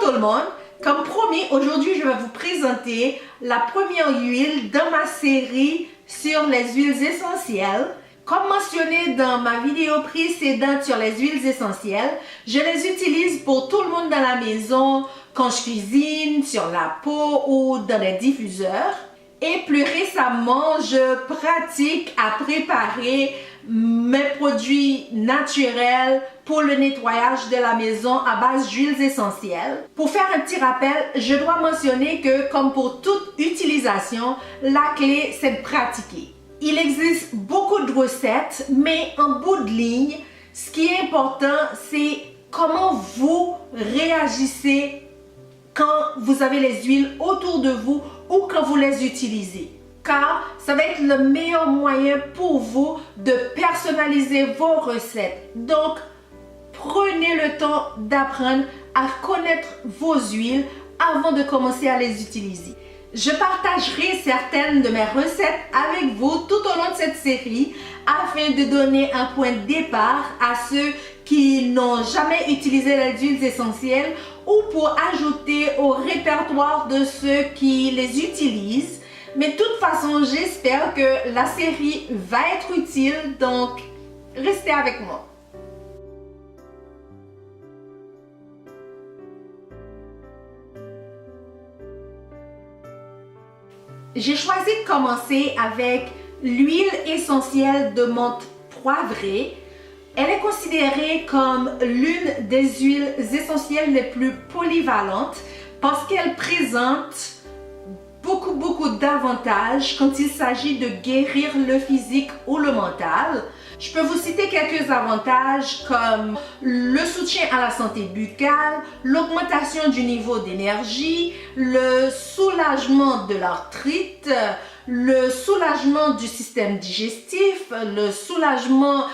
tout le monde, comme promis, aujourd'hui je vais vous présenter la première huile dans ma série sur les huiles essentielles. Comme mentionné dans ma vidéo précédente sur les huiles essentielles, je les utilise pour tout le monde dans la maison, quand je cuisine, sur la peau ou dans les diffuseurs. Et plus récemment, je pratique à préparer mes produits naturels pour le nettoyage de la maison à base d'huiles essentielles. Pour faire un petit rappel, je dois mentionner que comme pour toute utilisation, la clé c'est de pratiquer. Il existe beaucoup de recettes, mais en bout de ligne, ce qui est important, c'est comment vous réagissez quand vous avez les huiles autour de vous ou quand vous les utilisez. Car ça va être le meilleur moyen pour vous de personnaliser vos recettes. Donc, prenez le temps d'apprendre à connaître vos huiles avant de commencer à les utiliser. Je partagerai certaines de mes recettes avec vous tout au long de cette série afin de donner un point de départ à ceux qui n'ont jamais utilisé les huiles essentielles ou pour ajouter au répertoire de ceux qui les utilisent. Mais de toute façon, j'espère que la série va être utile, donc restez avec moi. J'ai choisi de commencer avec l'huile essentielle de menthe poivrée. Elle est considérée comme l'une des huiles essentielles les plus polyvalentes parce qu'elle présente beaucoup d'avantages quand il s'agit de guérir le physique ou le mental. Je peux vous citer quelques avantages comme le soutien à la santé buccale, l'augmentation du niveau d'énergie, le soulagement de l'arthrite, le soulagement du système digestif, le soulagement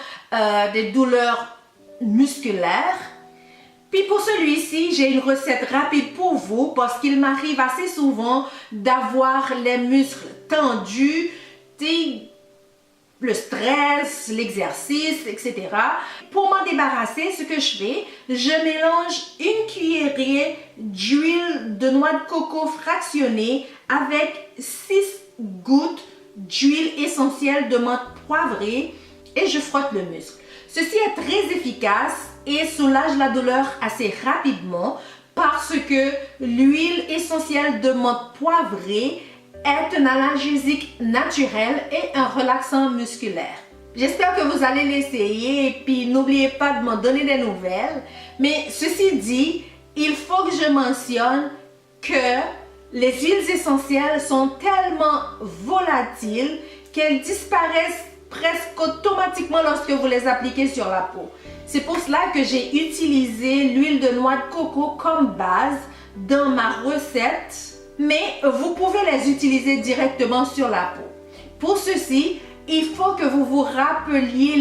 des douleurs musculaires. Puis pour celui-ci, j'ai une recette rapide pour vous parce qu'il m'arrive assez souvent d'avoir les muscles tendus, le stress, l'exercice, etc. Pour m'en débarrasser, ce que je fais, je mélange une cuillerée d'huile de noix de coco fractionnée avec 6 gouttes d'huile essentielle de menthe poivrée et je frotte le muscle. Ceci est très efficace et soulage la douleur assez rapidement parce que l'huile essentielle de menthe poivrée est un analgésique naturel et un relaxant musculaire. J'espère que vous allez l'essayer et puis n'oubliez pas de m'en donner des nouvelles. Mais ceci dit, il faut que je mentionne que les huiles essentielles sont tellement volatiles qu'elles disparaissent presque automatiquement lorsque vous les appliquez sur la peau. C'est pour cela que j'ai utilisé l'huile de noix de coco comme base dans ma recette, mais vous pouvez les utiliser directement sur la peau. Pour ceci, il faut que vous vous rappeliez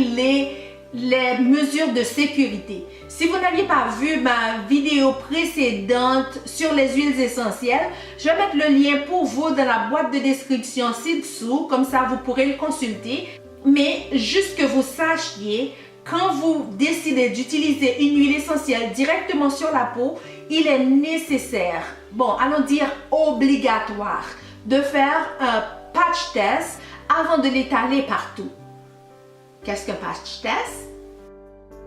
les mesures de sécurité. Si vous n'aviez pas vu ma vidéo précédente sur les huiles essentielles, je vais mettre le lien pour vous dans la boîte de description ci-dessous, comme ça vous pourrez le consulter. Mais juste que vous sachiez, quand vous décidez d'utiliser une huile essentielle directement sur la peau, il est nécessaire, bon, allons dire obligatoire, de faire un patch test avant de l'étaler partout. Qu'est-ce qu'un patch test?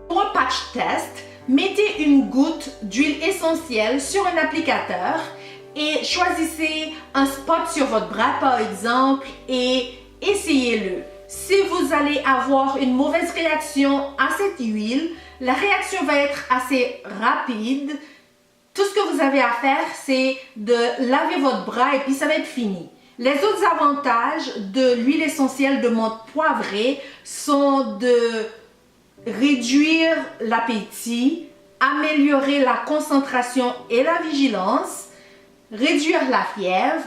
Pour un patch test, mettez une goutte d'huile essentielle sur un applicateur et choisissez un spot sur votre bras par exemple et essayez-le. Si vous allez avoir une mauvaise réaction à cette huile, la réaction va être assez rapide. Tout ce que vous avez à faire, c'est de laver votre bras et puis ça va être fini. Les autres avantages de l'huile essentielle de menthe poivrée sont de réduire l'appétit, améliorer la concentration et la vigilance, réduire la fièvre,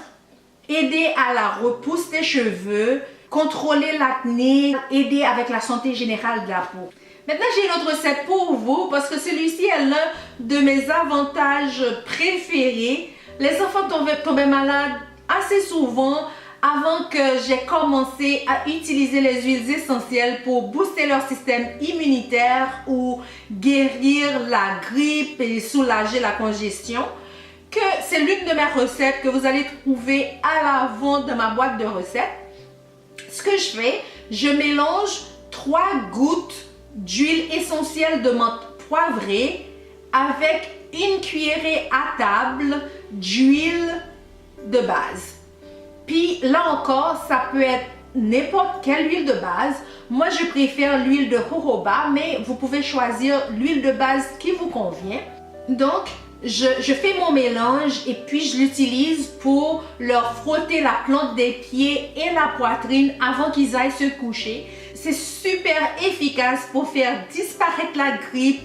aider à la repousse des cheveux, contrôler l'acné, aider avec la santé générale de la peau. Maintenant, j'ai une autre recette pour vous parce que celui-ci est l'un de mes avantages préférés. Les enfants tombaient malades assez souvent avant que j'ai commencé à utiliser les huiles essentielles pour booster leur système immunitaire ou guérir la grippe et soulager la congestion. que c'est l'une de mes recettes que vous allez trouver à l'avant de ma boîte de recettes. Ce que je fais, je mélange 3 gouttes d'huile essentielle de menthe poivrée avec une cuillerée à table d'huile de base. Puis là encore, ça peut être n'importe quelle huile de base. Moi, je préfère l'huile de jojoba, mais vous pouvez choisir l'huile de base qui vous convient. Donc, je fais mon mélange et puis je l'utilise pour leur frotter la plante des pieds et la poitrine avant qu'ils aillent se coucher. C'est super efficace pour faire disparaître la grippe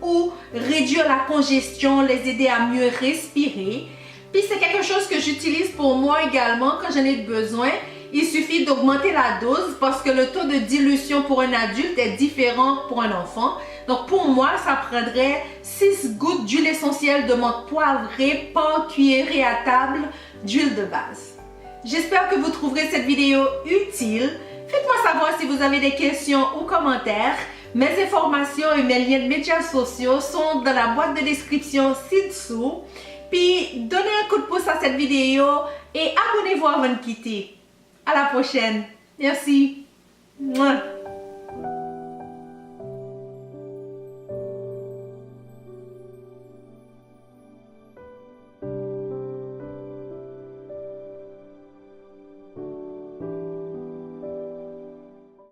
ou réduire la congestion, les aider à mieux respirer. Puis c'est quelque chose que j'utilise pour moi également quand j'en ai besoin. Il suffit d'augmenter la dose parce que le taux de dilution pour un adulte est différent pour un enfant. Donc pour moi, ça prendrait 6 gouttes d'huile essentielle de menthe poivrée par cuillerée à table d'huile de base. J'espère que vous trouverez cette vidéo utile. Faites-moi savoir si vous avez des questions ou commentaires. Mes informations et mes liens de médias sociaux sont dans la boîte de description ci-dessous. Puis donnez un coup de pouce à cette vidéo et abonnez-vous avant de quitter. À la prochaine. Merci. Mouah.